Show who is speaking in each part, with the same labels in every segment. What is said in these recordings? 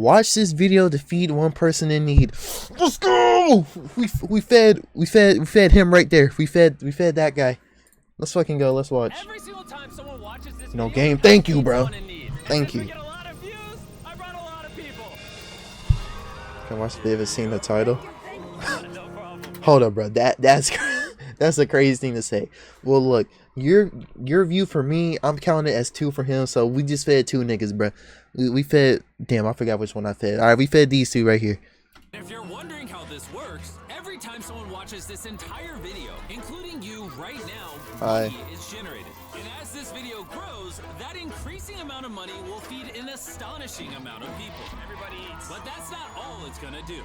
Speaker 1: Watch this video to feed one person in need. Let's go. We fed him right there. We fed that guy. Let's fucking go. Let's watch.
Speaker 2: Every single time someone watches this
Speaker 1: No
Speaker 2: video,
Speaker 1: game. Thank you, bro.
Speaker 2: someone in need.
Speaker 1: Thank
Speaker 2: And
Speaker 1: you.
Speaker 2: since we get a lot of views, I brought a lot of people.
Speaker 1: Can I watch the ever seen the title?
Speaker 2: No problem.
Speaker 1: Hold up, bro. That's that's a crazy thing to say. Well, look, your view for me, I'm counting it as 2 for him. So we just fed 2 niggas, bro. We fed. Damn, I forgot which one I fed. All right, we fed these 2 right here.
Speaker 2: If you're wondering how this works, every time someone watches this entire video, including you right now,
Speaker 1: Hi.
Speaker 2: money is generated. And as this video grows, that increasing amount of money will feed an astonishing amount of people. Everybody eats. But that's not all it's gonna do.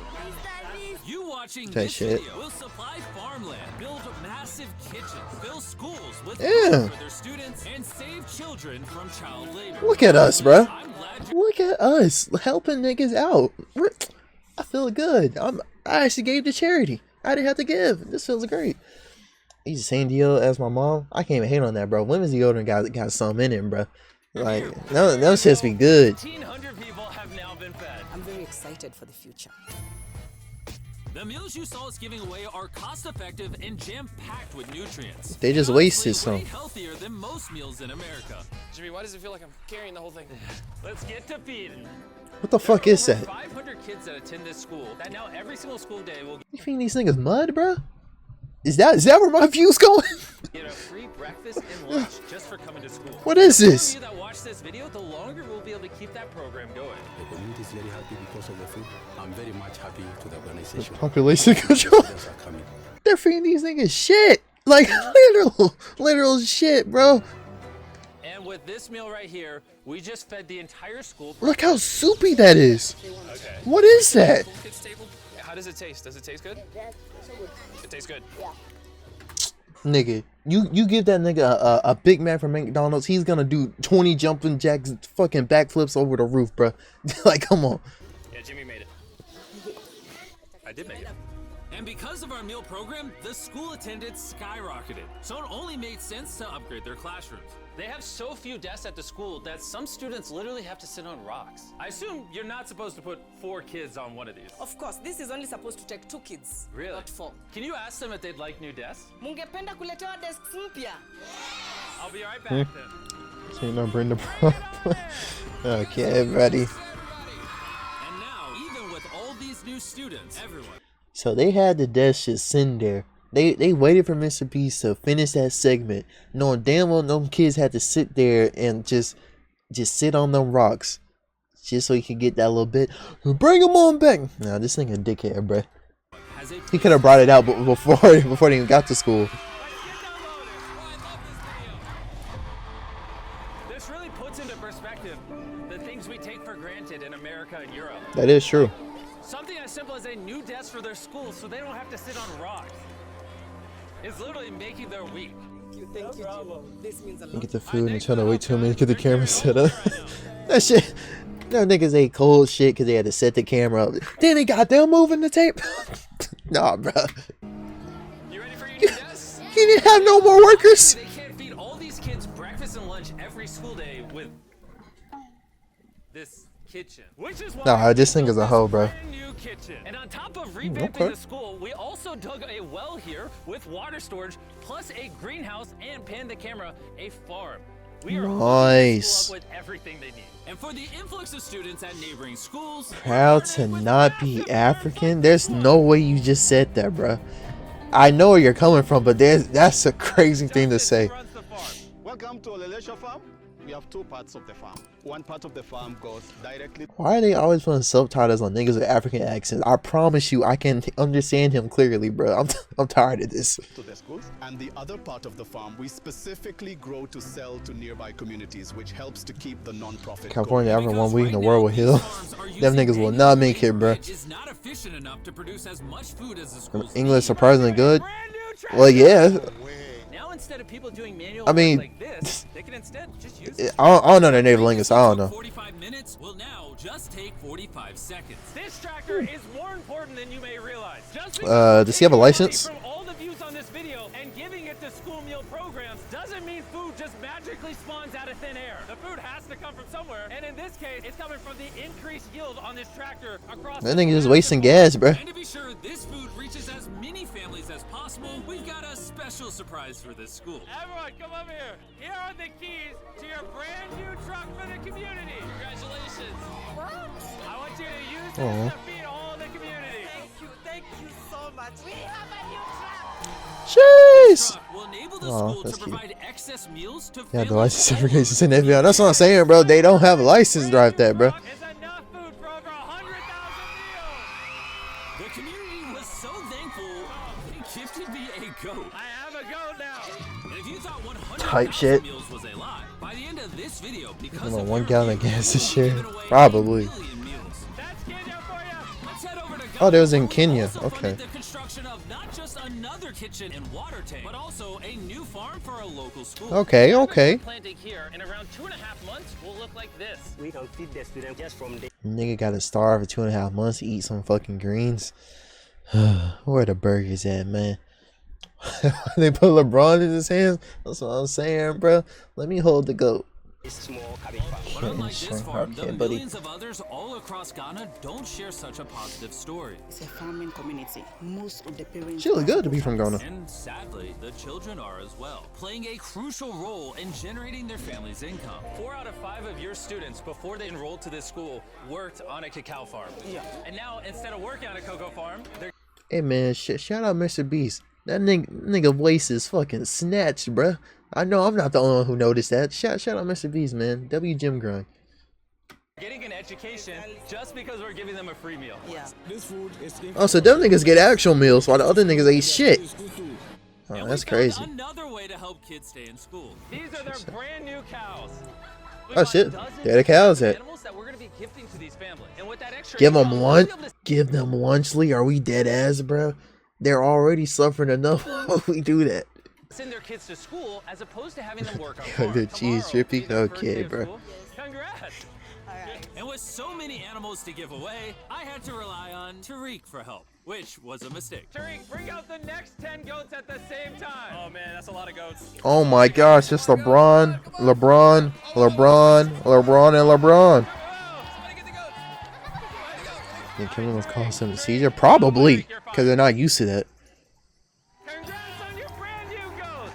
Speaker 2: You watching
Speaker 1: Okay,
Speaker 2: this
Speaker 1: shit.
Speaker 2: video will supply farmland, build massive kitchens, fill schools with
Speaker 1: Yeah.
Speaker 2: food for their students, and save children from child labor.
Speaker 1: Look at us, bro.
Speaker 2: I'm glad
Speaker 1: Look at us helping niggas out. I feel good. I actually gave to charity. I didn't have to give. This feels great. He's the same deal as my mom. I can't even hate on that, bro. Women's deodorant got some in it, bro. Like, those shits be good.
Speaker 2: 1,500 people have now been fed.
Speaker 3: I'm very excited for the future.
Speaker 2: The meals you saw us giving away are cost-effective and jam-packed with nutrients.
Speaker 1: They just
Speaker 2: And
Speaker 1: wasted
Speaker 2: honestly, way
Speaker 1: some.
Speaker 2: healthier than most meals in America.
Speaker 4: Jimmy, why does it feel like I'm carrying the whole thing?
Speaker 2: Let's get to feeding.
Speaker 1: What the fuck is
Speaker 2: There are
Speaker 1: that?
Speaker 2: over 500 kids that attend this school. That now every single school day will
Speaker 1: You feeding these niggas mud, bro? Is that where my view's going?
Speaker 2: get a free breakfast and lunch just for coming to school.
Speaker 1: What is
Speaker 2: The more
Speaker 1: this?
Speaker 2: of you that watch this video, the longer we'll be able to keep that program going.
Speaker 5: The community is very happy because of the food. I'm very much happy to the organization.
Speaker 1: Population control.
Speaker 5: Others are coming.
Speaker 1: They're feeding these niggas shit. Like, literal shit, bro.
Speaker 2: And with this meal right here, we just fed the entire school.
Speaker 1: Look how soupy that is. What is that?
Speaker 4: Kids table? How does it taste? Does it taste good? It tastes good.
Speaker 1: Nigga, you give that nigga a Big Mac from McDonald's, he's gonna do 20 jumping jacks, fucking backflips over the roof, bro. Like, come on.
Speaker 4: Yeah, Jimmy made it. I did make it.
Speaker 2: And because of our meal program, the school attendance skyrocketed. So it only made sense to upgrade their classrooms. They have so few desks at the school that some students literally have to sit on rocks. I assume you're not supposed to put 4 kids on one of these.
Speaker 3: Of course, this is only supposed to take 2 kids,
Speaker 2: Really?
Speaker 3: not 4.
Speaker 2: Can you ask them if they'd like new desks?
Speaker 3: Mungependa kuletewa desks mpya?
Speaker 2: I'll be right back then.
Speaker 1: So you know, bring the problem. Okay, buddy.
Speaker 2: And now, even with all these new students, everyone.
Speaker 1: So they had the desk just sitting there. They waited for Mr. Beast to finish that segment, knowing damn well them kids had to sit there and just sit on them rocks, just so he could get that little bit. Bring him on back. Nah, this thing a dickhead, bruh.
Speaker 2: Has a
Speaker 1: He could have brought it out before they even got to school.
Speaker 2: This really puts into perspective the things we take for granted in America and Europe.
Speaker 1: That is true.
Speaker 2: Something as simple as a new desk for their school so they don't have to sit on rocks. It's literally making their week.
Speaker 3: Thank you, Jimmy. This means a lot.
Speaker 1: Get the food and trying to wait 2 minutes to get the camera set up. That shit. No niggas ate cold shit because they had to set the camera up. Then they got them moving the tape. Nah, bro.
Speaker 2: You ready for your new desk?
Speaker 1: He didn't have no more workers.
Speaker 2: They can't feed all these kids breakfast and lunch every school day with this kitchen. Which is why
Speaker 1: Nah, this thing is a hoe, bro.
Speaker 2: brand new kitchen. And on top of revamping
Speaker 1: okay.
Speaker 2: the school, we also dug a well here with water storage, plus a greenhouse, and pan the camera, a farm. We are hooking this
Speaker 1: Nice.
Speaker 2: school up with everything they need. And for the influx of students at neighboring schools,
Speaker 1: Proud to not be African? There's no way you just said that, bro. I know where you're coming from, but that's a crazy thing to say.
Speaker 2: runs the farm.
Speaker 6: Welcome to Olelesha Farm. We have 2 parts of the farm. One part of the farm goes directly
Speaker 1: Why are they always putting subtitles on niggas with African accents? I promise you, I can understand him clearly, bro. I'm tired of this.
Speaker 6: to the schools. And the other part of the farm we specifically grow to sell to nearby communities, which helps to keep the non-profit
Speaker 1: California,
Speaker 6: going.
Speaker 1: everyone week in the
Speaker 2: Right
Speaker 1: world
Speaker 2: now,
Speaker 1: with Hill.
Speaker 2: these farms are
Speaker 1: Them
Speaker 2: using
Speaker 1: niggas will
Speaker 2: manual
Speaker 1: not make it,
Speaker 2: labor,
Speaker 1: bro.
Speaker 2: which is not efficient enough to produce as much food as the schools
Speaker 1: English
Speaker 2: need.
Speaker 1: surprisingly good.
Speaker 2: Brand new
Speaker 1: Well,
Speaker 2: tractor.
Speaker 1: yeah.
Speaker 2: Now instead of people doing manual
Speaker 1: I mean,
Speaker 2: work like this, they can instead just use it.
Speaker 1: I don't know their native language. I don't know.
Speaker 2: 45 minutes will now just take 45 seconds. This tractor is more important than you may realize. Just
Speaker 1: Does he have a license?
Speaker 2: from all the views on this video and giving it to school meal programs doesn't mean food just magically spawns out of thin air. The food has to come from somewhere, and in this case, it's coming from the increased yield on this tractor across.
Speaker 1: That nigga just wasting gas, bruh.
Speaker 2: And to be sure this food reaches as many families as possible, we've got a special surprise for this school. Everyone, come over here. Here are the keys to your brand new truck for the community. Congratulations. What? I want you to use this to feed all the community.
Speaker 3: Thank you so much. We have a new truck.
Speaker 1: Jeez.
Speaker 2: Will enable the
Speaker 1: Aw,
Speaker 2: school
Speaker 1: that's
Speaker 2: to
Speaker 1: cute.
Speaker 2: provide excess meals to
Speaker 1: Yeah, the
Speaker 2: families
Speaker 1: license
Speaker 2: that
Speaker 1: certification's in FBI. That's what I'm saying, bro. They don't have a license to drive that, bro.
Speaker 2: Is enough food for over 100,000 meals. The community was so thankful they gifted me a goat. I have a goat now. And if you thought 100,000
Speaker 1: shit.
Speaker 2: meals was a lie, by the end of this video, because
Speaker 1: Come on,
Speaker 2: of
Speaker 1: 1
Speaker 2: your
Speaker 1: gallon of
Speaker 2: views,
Speaker 1: gas this
Speaker 2: we're
Speaker 1: year.
Speaker 2: giving away
Speaker 1: Probably.
Speaker 2: 1 million meals. That's Kenya for you. Let's head over to
Speaker 1: Oh, that was in
Speaker 2: Ghana, where we
Speaker 1: Kenya.
Speaker 2: also
Speaker 1: Okay.
Speaker 2: funded the construction of not just another kitchen and water tank, but also a new farm for a local school.
Speaker 1: Okay, okay.
Speaker 2: Planting here in around 2.5 months will look like this.
Speaker 7: We can feed the students just from the
Speaker 1: Nigga gotta starve for 2.5 months to eat some fucking greens. Where the burgers at, man? They put LeBron in his hands. That's what I'm saying, bro. Let me hold the goat.
Speaker 7: small cabbage farm.
Speaker 2: But unlike this
Speaker 1: Sure,
Speaker 2: farm,
Speaker 1: okay,
Speaker 2: the
Speaker 1: buddy.
Speaker 2: millions of others all across Ghana don't share such a positive story.
Speaker 8: It's a farming community. Most of the parents.
Speaker 1: She look good to be from Ghana.
Speaker 2: And sadly, the children are as well, playing a crucial role in generating their family's income. 4 out of 5 of your students, before they enrolled to this school, worked on a cacao farm. Yeah. And now, instead of working on a cocoa farm, they're
Speaker 1: Hey man, shout out Mr. Beast. That nigga voice is fucking snatched, bruh. I know I'm not the only one who noticed that. Shout out Mr. Beast, man. W Jim Grind.
Speaker 2: getting an education just because we're giving them a free meal.
Speaker 3: Yeah.
Speaker 5: This food is
Speaker 1: Oh, so them niggas get actual meals while the other niggas ate shit. Oh,
Speaker 2: And
Speaker 1: that's
Speaker 2: we found
Speaker 1: crazy.
Speaker 2: another way to help kids stay in school. These are their brand new cows. We
Speaker 1: Oh
Speaker 2: bought
Speaker 1: shit,
Speaker 2: dozens
Speaker 1: there the
Speaker 2: of
Speaker 1: cows at.
Speaker 2: animals that we're gonna be gifting to these families. And with that extra
Speaker 1: Give them
Speaker 2: income,
Speaker 1: one.
Speaker 2: we'll be able to
Speaker 1: Give them one, Slee. Are we dead ass, bro? They're already suffering enough when we do that.
Speaker 2: send their kids to school as opposed to having them work on
Speaker 1: Yo,
Speaker 2: farms.
Speaker 1: the cheese
Speaker 2: Tomorrow
Speaker 1: drippy?
Speaker 2: will be their first
Speaker 1: Okay,
Speaker 2: day of
Speaker 1: bro.
Speaker 2: school. Congrats. And with so many animals to give away, I had to rely on Tariq for help, which was a mistake. Tariq, bring out the next 10 goats at the same time. Oh man, that's a lot of goats.
Speaker 1: Oh my gosh, it's LeBron, and LeBron. Think Kevin was calling some seizure? Probably, because they're not used to that.
Speaker 2: Congrats on your brand new goat.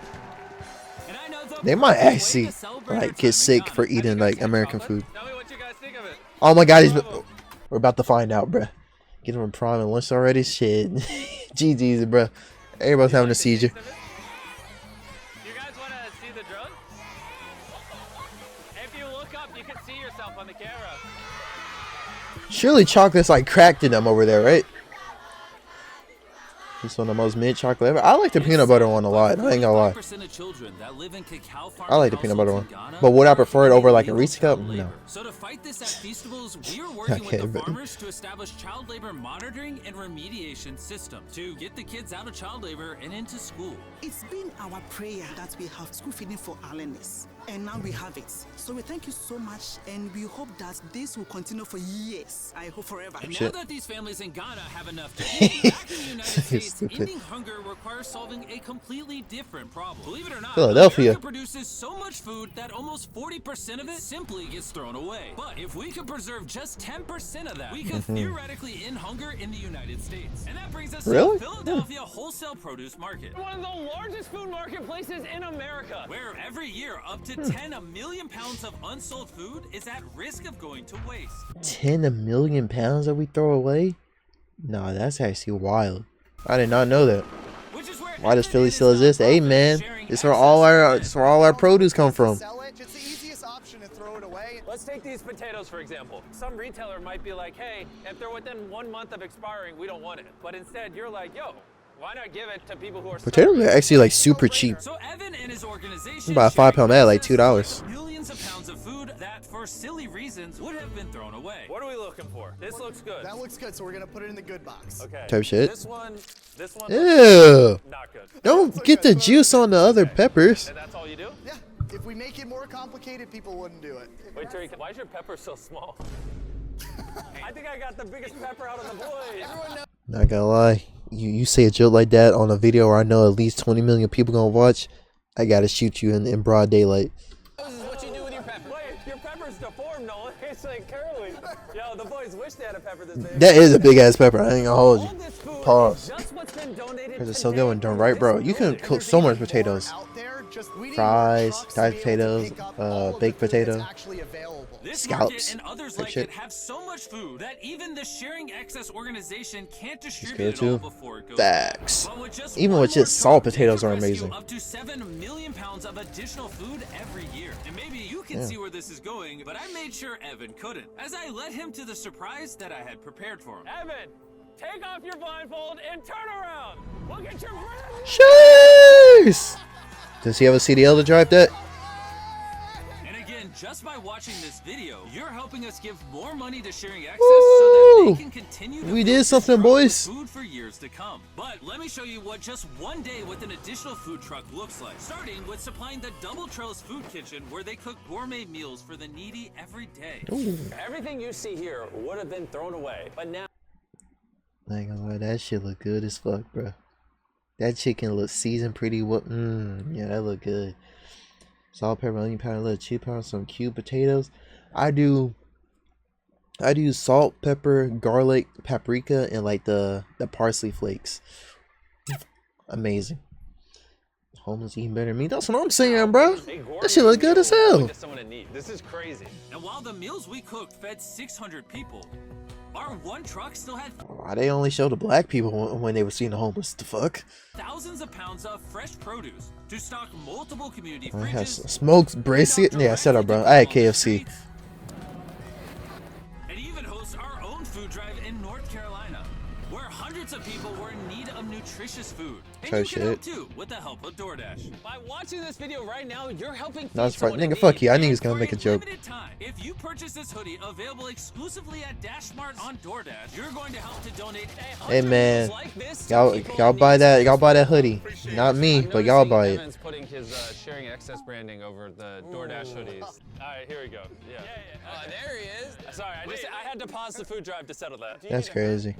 Speaker 2: And I know the
Speaker 1: They might
Speaker 2: perfect way
Speaker 1: actually
Speaker 2: to celebrate
Speaker 1: like
Speaker 2: our
Speaker 1: get
Speaker 2: time in
Speaker 1: sick
Speaker 2: Ghana.
Speaker 1: for
Speaker 2: Have you
Speaker 1: eating
Speaker 2: guys
Speaker 1: like
Speaker 2: tried
Speaker 1: American
Speaker 2: chocolate?
Speaker 1: food.
Speaker 2: Tell me what you guys think of it.
Speaker 1: Oh my god, we're about to find out, bruh. Get him a prime and lunch already? Shit. GG's, bruh. Everybody's having a seizure.
Speaker 2: You guys want to see the drone? If you look up, you can see yourself on the camera.
Speaker 1: Surely chocolate's like cracked in them over there, right? It's one of the most mid chocolate ever. I like the peanut butter one a lot. I ain't gonna lie.
Speaker 2: 45% of children that live in cacao farm
Speaker 1: I like the peanut butter
Speaker 2: households
Speaker 1: one.
Speaker 2: in Ghana
Speaker 1: But would I
Speaker 2: are
Speaker 1: prefer it over like a
Speaker 2: illegal
Speaker 1: Reese cup?
Speaker 2: child
Speaker 1: No.
Speaker 2: labor. So to fight this at Feastables, we are working
Speaker 1: Okay,
Speaker 2: with the
Speaker 1: but-
Speaker 2: farmers to establish child labor monitoring and remediation systems to get the kids out of child labor and into school.
Speaker 8: It's been our prayer that we have school feeding for our learners, and now we have it. So we thank you so much, and we hope that this will continue for years. I hope forever.
Speaker 2: And now
Speaker 1: Shit.
Speaker 2: that these families in Ghana have enough to eat, back in the United States,
Speaker 1: Stupid.
Speaker 2: ending hunger requires solving a completely different problem. Believe it or not,
Speaker 1: Philadelphia.
Speaker 2: America produces so much food that almost 40% of it simply gets thrown away. But if we could preserve just 10% of that, we could theoretically end hunger in the United States. And that brings us
Speaker 1: Really?
Speaker 2: to the Philadelphia wholesale produce market. One of the largest food marketplaces in America, where every year up to 10 million pounds of unsold food is at risk of going to waste.
Speaker 1: 10 million pounds that we throw away? Nah, that's actually wild. I did not know that.
Speaker 2: Which is where
Speaker 1: Why does
Speaker 2: Evan
Speaker 1: Philly
Speaker 2: and
Speaker 1: still
Speaker 2: his
Speaker 1: exist? Hey
Speaker 2: nonprofit
Speaker 1: man,
Speaker 2: sharing
Speaker 1: it's where all
Speaker 2: access
Speaker 1: our produce come from.
Speaker 9: Sell it. It's the easiest option to throw it away.
Speaker 2: Let's take these potatoes for example. Some retailer might be like, hey, if they're within 1 month of expiring, we don't want it. But instead, you're like, yo, why not give it to people who are
Speaker 1: Potatoes are actually like super cheap.
Speaker 2: So Evan and his organization
Speaker 1: You buy a 5-pound bag like $2.
Speaker 2: Millions of pounds of food that, for silly reasons, would have been thrown away. What are we looking for? This looks good.
Speaker 9: That looks good, so we're gonna put it in the good box.
Speaker 2: Okay.
Speaker 1: Type shit.
Speaker 2: This one
Speaker 1: Ew.
Speaker 2: not good.
Speaker 1: Don't get the juice on the other peppers.
Speaker 2: And that's all you do?
Speaker 9: Yeah. If we make it more complicated, people wouldn't do it.
Speaker 2: Wait, Tariq, why is your pepper so small? I think I got the biggest pepper out of the boys.
Speaker 1: Not gonna lie. you say a joke like that on a video where I know at least 20 million people gonna watch, I gotta shoot you in broad daylight.
Speaker 4: This is what you do with your pepper. Wait, your pepper's deformed, Nolan. It's like curly. Yo, the boys wish they had a pepper this big.
Speaker 1: That is a big ass pepper. I ain't gonna hold you.
Speaker 4: All this food
Speaker 1: Pause.
Speaker 4: is just what's been donated
Speaker 1: Because it's so good
Speaker 4: today.
Speaker 1: when done right, bro. You can cook so much potatoes.
Speaker 9: Out there, just we need
Speaker 1: Fries,
Speaker 9: more trucks to
Speaker 1: diced
Speaker 9: be able to
Speaker 1: potatoes,
Speaker 9: pick up all of the
Speaker 1: baked
Speaker 9: food that's
Speaker 1: potato.
Speaker 9: actually available.
Speaker 2: This
Speaker 1: Scallops.
Speaker 2: market and others
Speaker 1: That
Speaker 2: like
Speaker 1: shit.
Speaker 2: it have so much food that even the Sharing Excess organization can't
Speaker 1: good
Speaker 2: distribute it
Speaker 1: too.
Speaker 2: all before it goes.
Speaker 1: Facts.
Speaker 2: But with just
Speaker 1: Even
Speaker 2: one
Speaker 1: with
Speaker 2: more
Speaker 1: just salt
Speaker 2: truck, they
Speaker 1: potatoes
Speaker 2: could
Speaker 1: are
Speaker 2: rescue
Speaker 1: amazing.
Speaker 2: Up to 7 million pounds of additional food every year. And maybe you can
Speaker 1: Yeah.
Speaker 2: see where this is going, but I made sure Evan couldn't, as I led him to the surprise that I had prepared for him.
Speaker 4: Evan, take off your blindfold and turn around. Look at your brand.
Speaker 1: Jeez! Does he have a CDL to drive that?
Speaker 2: And again, just by watching this video, you're helping us give more money to Sharing Access so that
Speaker 1: Woo!
Speaker 2: they can continue to
Speaker 1: We
Speaker 2: build
Speaker 1: did
Speaker 2: this
Speaker 1: something,
Speaker 2: truck with
Speaker 1: boys.
Speaker 2: food for years to come. But let me show you what just one day with an additional food truck looks like. Starting with supplying the Double Trellis Food Kitchen, where they cook gourmet meals for the needy every day.
Speaker 4: Everything you see here would have been thrown away, but now
Speaker 1: I ain't gonna lie, that shit look good as fuck, bro. That chicken look seasoned pretty well. Yeah, that look good. Salt, pepper, onion powder, a little chili powder, some cubed potatoes. I do salt, pepper, garlic, paprika, and like the parsley flakes. Amazing. Homeless eating better than me. That's what I'm saying, bro. That shit look good as hell.
Speaker 4: someone in need. This is crazy.
Speaker 2: And while the meals we cooked fed 600 people, our one truck still had
Speaker 1: Why they only show the black people when they were seeing the homeless? The fuck?
Speaker 2: thousands of pounds of fresh produce to stock multiple community
Speaker 1: I have
Speaker 2: fridges.
Speaker 1: smoked brisket. Yeah, shut up, bro. I had KFC.
Speaker 2: And even hosts our own food drive in North Carolina, where hundreds of people were in need of nutritious food. And
Speaker 1: Oh,
Speaker 2: you can help
Speaker 1: shit.
Speaker 2: too with the help of DoorDash.
Speaker 4: By watching this video right now, you're helping feed
Speaker 1: That's right.
Speaker 4: someone in
Speaker 1: Nigga, fuck
Speaker 4: need.
Speaker 1: you. I knew he was gonna
Speaker 2: For
Speaker 1: make a joke.
Speaker 2: limited time, if you purchase this hoodie available exclusively at DashMart on DoorDash, you're going to help to donate
Speaker 1: Hey man,
Speaker 4: like this to
Speaker 1: y'all
Speaker 4: people in
Speaker 1: buy
Speaker 4: need.
Speaker 1: that hoodie. Not me,
Speaker 4: I'm
Speaker 1: but y'all
Speaker 4: noticing
Speaker 1: buy it.
Speaker 4: Evan's putting his Sharing Excess branding over the DoorDash hoodies. All right, here we go. Yeah. There he is. Sorry, I had to pause the food drive to settle that.
Speaker 1: That's crazy.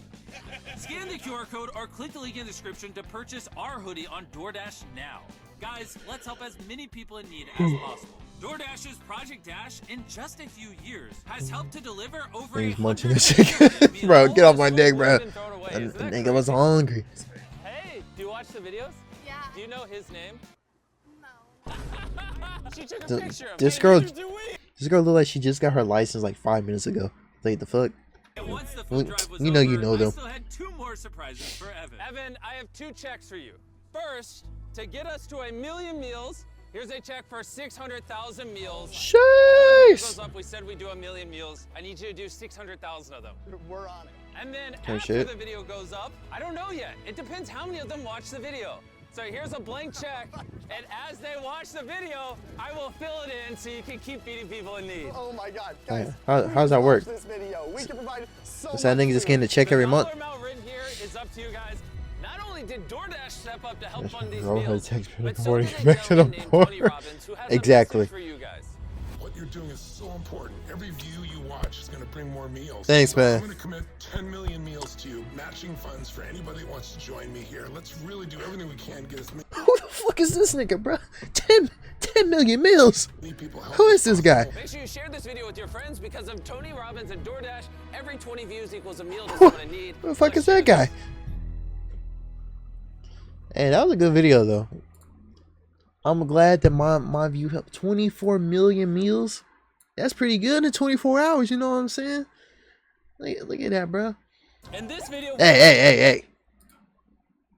Speaker 2: Scan the QR code or click the link in the description to purchase our hoodie on DoorDash now. Guys, let's help as many people in need as possible. DoorDash's Project Dash, in just a few years, has helped to deliver over
Speaker 1: He's
Speaker 2: 100
Speaker 1: munching the
Speaker 2: million
Speaker 1: chicken.
Speaker 2: meals.
Speaker 1: Bro, get off my
Speaker 4: All this
Speaker 1: dick,
Speaker 4: food
Speaker 1: bro.
Speaker 4: would have been thrown away.
Speaker 1: The
Speaker 4: Isn't that
Speaker 1: nigga was
Speaker 4: crazy?
Speaker 1: hungry.
Speaker 4: Hey, do you watch the videos?
Speaker 3: Yeah.
Speaker 4: Do you know his name?
Speaker 3: No.
Speaker 4: She took a
Speaker 1: The-
Speaker 4: picture of
Speaker 1: this
Speaker 4: me.
Speaker 1: girl-
Speaker 4: What you doing?
Speaker 1: This girl look like she just got her license like 5 minutes ago. Like the fuck?
Speaker 2: And once the
Speaker 1: Well,
Speaker 2: food drive was
Speaker 1: you know you
Speaker 2: over,
Speaker 1: know
Speaker 2: I
Speaker 1: them.
Speaker 2: still had 2 more surprises for Evan.
Speaker 4: Evan, I have 2 checks for you. First, to get us to 1 million meals, here's a check for 600,000 meals. Before the video goes
Speaker 1: Sheesh.
Speaker 4: up, we said we'd do 1 million meals. I need you to do 600,000 of them.
Speaker 9: We're on it.
Speaker 4: And then
Speaker 1: Oh,
Speaker 4: after
Speaker 1: shit.
Speaker 4: the video goes up, I don't know yet. It depends how many of them watch the video. So here's a blank check, and as they watch the video, I will fill it in so you can keep feeding people in need.
Speaker 9: Oh my God,
Speaker 1: Alright,
Speaker 9: guys!
Speaker 1: how-
Speaker 9: please
Speaker 1: how's that
Speaker 9: watch
Speaker 1: work?
Speaker 9: This video. We can provide so
Speaker 1: So that
Speaker 9: much
Speaker 1: nigga just
Speaker 9: food.
Speaker 1: getting a check every
Speaker 4: The
Speaker 1: month?
Speaker 4: dollar amount written here is up to you guys. Not only did DoorDash step up to help fund these
Speaker 1: Roll her
Speaker 4: meals,
Speaker 1: text
Speaker 4: but so
Speaker 1: recording
Speaker 4: did a
Speaker 1: back to the
Speaker 4: gentleman named Tony
Speaker 1: board.
Speaker 4: Robbins, who has a
Speaker 1: Exactly.
Speaker 4: message for you guys.
Speaker 10: What you're doing is so important. Every view you watch is going to bring more meals.
Speaker 1: Thanks,
Speaker 10: So
Speaker 1: man.
Speaker 10: I'm going to commit 10 million meals to you, matching funds for anybody who wants to join me here. Let's really do everything we can to get as
Speaker 1: Who the fuck is this nigga, bro? 10 million meals.
Speaker 10: many people help
Speaker 1: Who is this guy?
Speaker 4: Make sure you share this video with your friends because of Tony Robbins and DoorDash. Every 20 views equals a meal to someone in need.
Speaker 1: Who the fuck
Speaker 4: Let's
Speaker 1: is that
Speaker 4: share
Speaker 1: guy?
Speaker 4: this.
Speaker 1: Hey, that was a good video though. I'm glad that my view helped 24 million meals. That's pretty good in 24 hours, you know what I'm saying? Look at that, bro.
Speaker 4: In this video,
Speaker 1: Hey.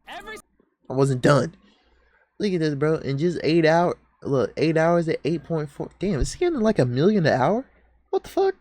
Speaker 4: every
Speaker 1: I wasn't done. Look at this, bro. In just 8 hours, look, 8 hours at 8.4. Damn, is he getting like $1 million an hour? What the fuck?